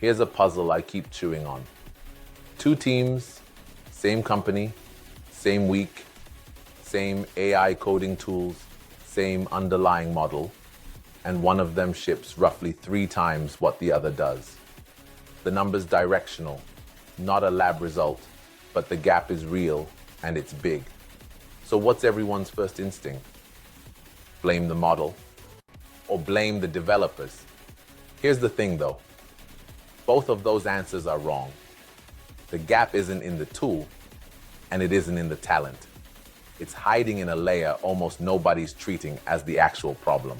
Here's a puzzle I keep chewing on. Two teams, same company, same week, same AI coding tools, same underlying model, and one of them ships roughly 3 times what the other does. The number's directional, not a lab result, but the gap is real and it's big. So what's everyone's first instinct? Blame the model or blame the developers? Here's the thing though. Both of those answers are wrong. The gap isn't in the tool and it isn't in the talent. It's hiding in a layer almost nobody's treating as the actual problem.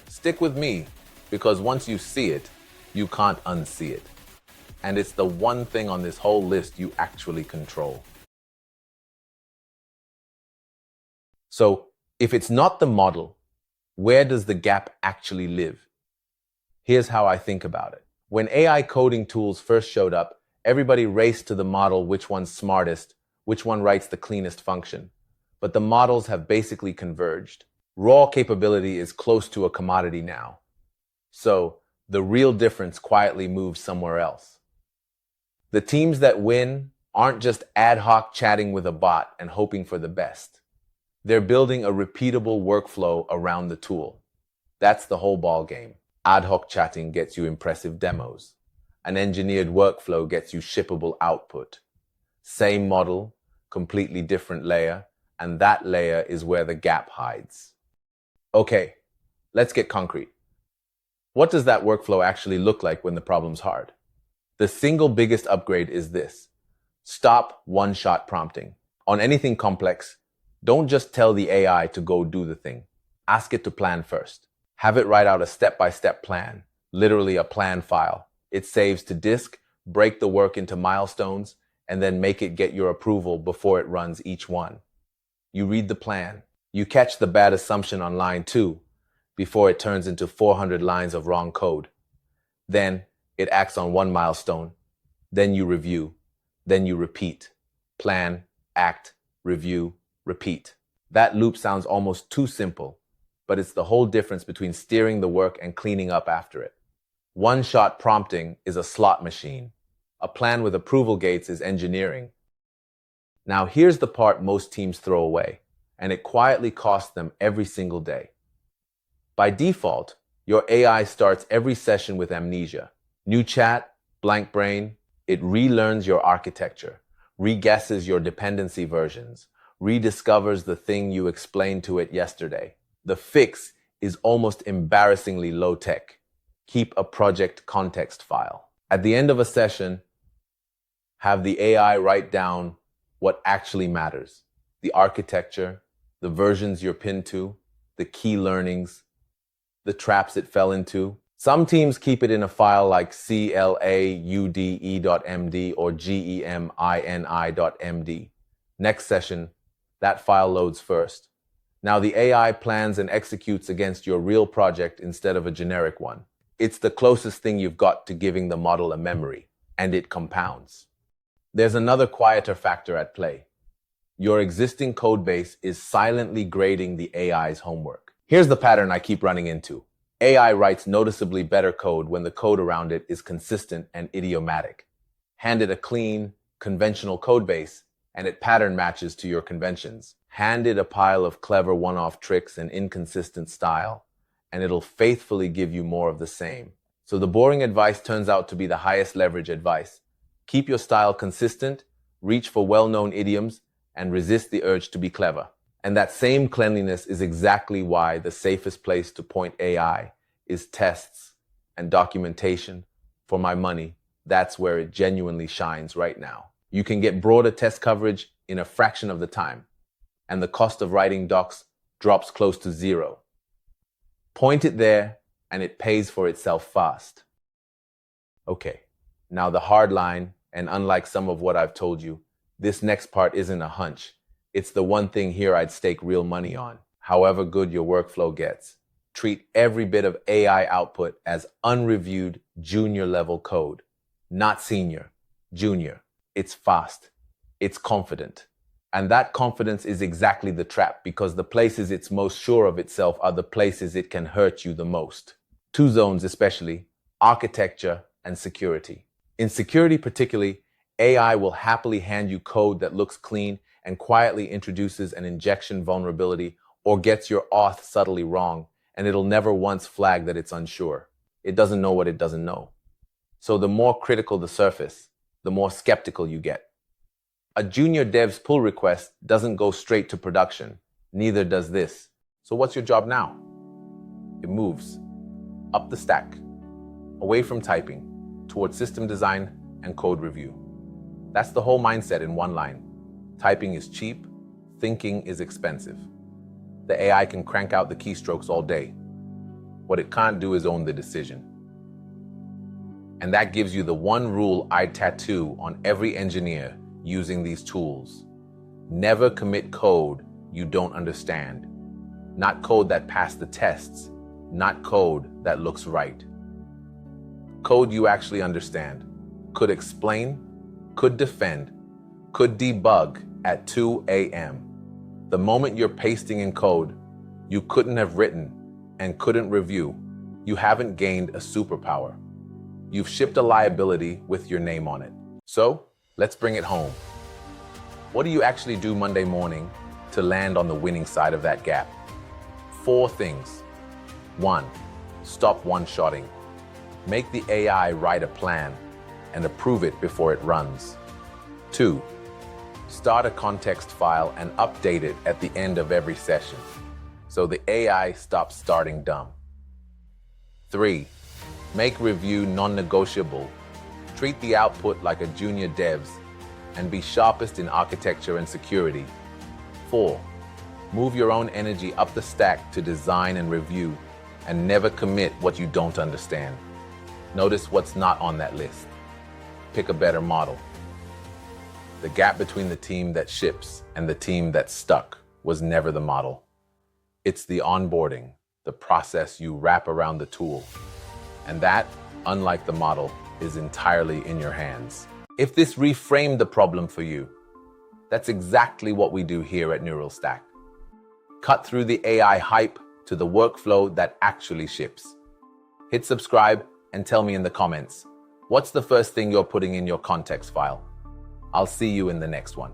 Stick with me, because once you see it, you can't unsee it. And it's the one thing on this whole list you actually control. So, if it's not the model, where does the gap actually live? Here's how I think about it. When AI coding tools first showed up, everybody raced to the model which one's smartest, which one writes the cleanest function. But the models have basically converged. Raw capability is close to a commodity now. So, the real difference quietly moves somewhere else. The teams that win aren't just ad hoc chatting with a bot and hoping for the best. They're building a repeatable workflow around the tool. That's the whole ball game. Ad hoc chatting gets you impressive demos. An engineered workflow gets you shippable output. Same model, completely different layer, and that layer is where the gap hides. Okay, let's get concrete. What does that workflow actually look like when the problem's hard? The single biggest upgrade is this. Stop one-shot prompting. On anything complex, don't just tell the AI to go do the thing. Ask it to plan first. Have it write out a step-by-step plan, literally a plan file. It saves to disk, break the work into milestones, and then make it get your approval before it runs each one. You read the plan. You catch the bad assumption on line 2 before it turns into 400 lines of wrong code. Then it acts on one milestone. Then you review. Then you repeat. Plan, act, review, repeat. That loop sounds almost too simple, but it's the whole difference between steering the work and cleaning up after it. One-shot prompting is a slot machine. A plan with approval gates is engineering. Now here's the part most teams throw away, and it quietly costs them every single day. By default, your AI starts every session with amnesia. New chat, blank brain, it relearns your architecture, re-guesses your dependency versions, rediscovers the thing you explained to it yesterday. The fix is almost embarrassingly low-tech. Keep a project context file. At the end of a session, have the AI write down what actually matters. The architecture, the versions you're pinned to, the key learnings, the traps it fell into. Some teams keep it in a file like claude.md or gemini.md. Next session, that file loads first. Now the AI plans and executes against your real project instead of a generic one. It's the closest thing you've got to giving the model a memory, and it compounds. There's another quieter factor at play. Your existing codebase is silently grading the AI's homework. Here's the pattern I keep running into. AI writes noticeably better code when the code around it is consistent and idiomatic. Hand it a clean, conventional codebase, and it pattern matches to your conventions. Hand it a pile of clever one-off tricks and inconsistent style, and it'll faithfully give you more of the same. So the boring advice turns out to be the highest leverage advice. Keep your style consistent, reach for well-known idioms, and resist the urge to be clever. And that same cleanliness is exactly why the safest place to point AI is tests and documentation. For my money, that's where it genuinely shines right now. You can get broader test coverage in a fraction of the time, and the cost of writing docs drops close to zero. Point it there, and it pays for itself fast. Okay, now the hard line, and unlike some of what I've told you, this next part isn't a hunch. It's the one thing here I'd stake real money on. However good your workflow gets, treat every bit of AI output as unreviewed junior level code. Not senior, junior. It's fast. It's confident. And that confidence is exactly the trap, because the places it's most sure of itself are the places it can hurt you the most. Two zones especially: architecture and security. In security particularly, AI will happily hand you code that looks clean and quietly introduces an injection vulnerability or gets your auth subtly wrong, and it'll never once flag that it's unsure. It doesn't know what it doesn't know. So the more critical the surface, the more skeptical you get. A junior dev's pull request doesn't go straight to production. Neither does this. So what's your job now? It moves up the stack, away from typing, towards system design and code review. That's the whole mindset in one line. Typing is cheap, thinking is expensive. The AI can crank out the keystrokes all day. What it can't do is own the decision. And that gives you the one rule I'd tattoo on every engineer using these tools. Never commit code you don't understand. Not code that passed the tests, not code that looks right. Code you actually understand, could explain, could defend, could debug at 2 a.m. The moment you're pasting in code you couldn't have written and couldn't review, you haven't gained a superpower. You've shipped a liability with your name on it. So, let's bring it home. What do you actually do Monday morning to land on the winning side of that gap? 4 things. 1. Stop one-shotting. Make the AI write a plan and approve it before it runs. 2. Start a context file and update it at the end of every session, so the AI stops starting dumb. 3. Make review non-negotiable. Treat the output like a junior devs and be sharpest in architecture and security. 4. Move your own energy up the stack to design and review and never commit what you don't understand. Notice what's not on that list. Pick a better model. The gap between the team that ships and the team that's stuck was never the model. It's the onboarding, the process you wrap around the tool. And that, unlike the model, is entirely in your hands. If this reframed the problem for you, that's exactly what we do here at Neural Stack. Cut through the AI hype to the workflow that actually ships. Hit subscribe and tell me in the comments, what's the first thing you're putting in your context file? I'll see you in the next one.